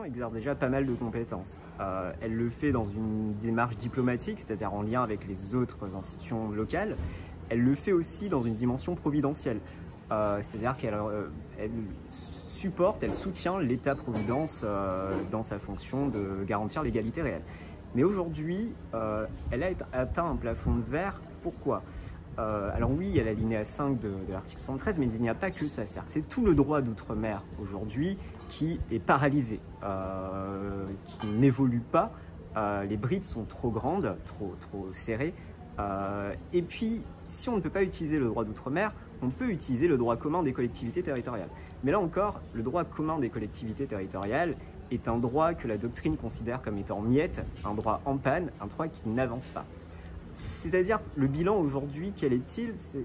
exerce déjà pas mal de compétences. Elle le fait dans une démarche diplomatique, c'est-à-dire en lien avec les autres institutions locales. Elle le fait aussi dans une dimension providentielle, c'est-à-dire qu'elle supporte, elle soutient l'État-providence dans sa fonction de garantir l'égalité réelle. Mais aujourd'hui, elle a atteint un plafond de verre. Pourquoi ? Alors oui, il y a l'alinéa 5 de l'article 73, mais il n'y a pas que ça. C'est tout le droit d'outre-mer aujourd'hui qui est paralysé, qui n'évolue pas. Les brides sont trop grandes, trop serrées. Et puis, si on ne peut pas utiliser le droit d'outre-mer, on peut utiliser le droit commun des collectivités territoriales. Mais là encore, le droit commun des collectivités territoriales est un droit que la doctrine considère comme étant miette, un droit en panne, un droit qui n'avance pas. C'est-à-dire, le bilan aujourd'hui, quel est-il? C'est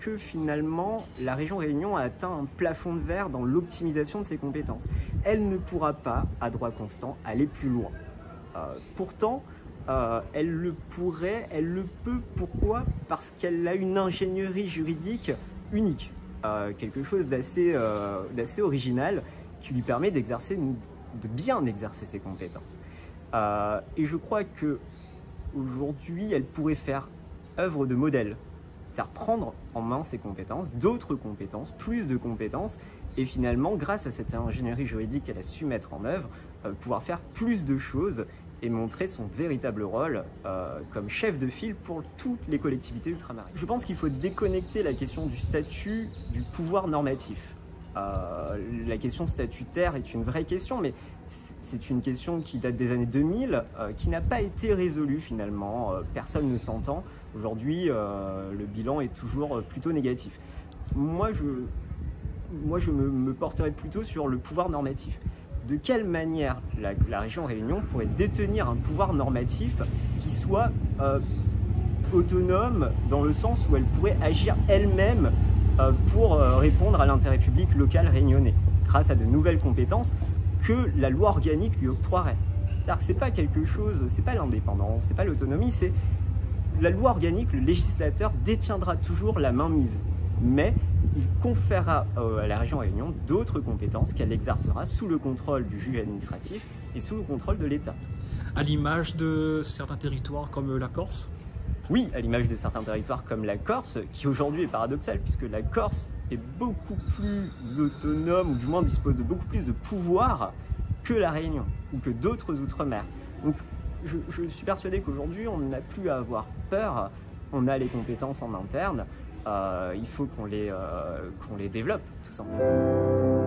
que finalement, la région Réunion a atteint un plafond de verre dans l'optimisation de ses compétences. Elle ne pourra pas, à droit constant, aller plus loin. Pourtant, elle le pourrait, elle le peut. Pourquoi? Parce qu'elle a une ingénierie juridique unique, quelque chose d'assez original qui lui permet de bien exercer ses compétences. Et je crois que aujourd'hui, elle pourrait faire œuvre de modèle, c'est-à-dire prendre en main ses compétences, d'autres compétences, plus de compétences, et finalement, grâce à cette ingénierie juridique qu'elle a su mettre en œuvre, pouvoir faire plus de choses et montrer son véritable rôle comme chef de file pour toutes les collectivités ultramarines. Je pense qu'il faut déconnecter la question du statut du pouvoir normatif. La question statutaire est une vraie question, mais c'est une question qui date des années 2000, qui n'a pas été résolue finalement. Personne ne s'entend. Aujourd'hui, le bilan est toujours plutôt négatif. Moi, je me porterais plutôt sur le pouvoir normatif. De quelle manière la région Réunion pourrait détenir un pouvoir normatif qui soit autonome dans le sens où elle pourrait agir elle-même pour répondre à l'intérêt public local réunionnais, grâce à de nouvelles compétences que la loi organique lui octroierait. C'est-à-dire que c'est pas quelque chose, c'est pas l'indépendance, c'est pas l'autonomie, c'est la loi organique, le législateur détiendra toujours la main mise, mais il conférera à la région Réunion d'autres compétences qu'elle exercera sous le contrôle du juge administratif et sous le contrôle de l'État. À l'image de certains territoires comme la Corse? Oui, à l'image de certains territoires comme la Corse, qui aujourd'hui est paradoxal, puisque la Corse est beaucoup plus autonome, ou du moins dispose de beaucoup plus de pouvoir que la Réunion, ou que d'autres outre-mer. Donc je suis persuadé qu'aujourd'hui, on n'a plus à avoir peur, on a les compétences en interne, il faut qu'on les développe, tout simplement.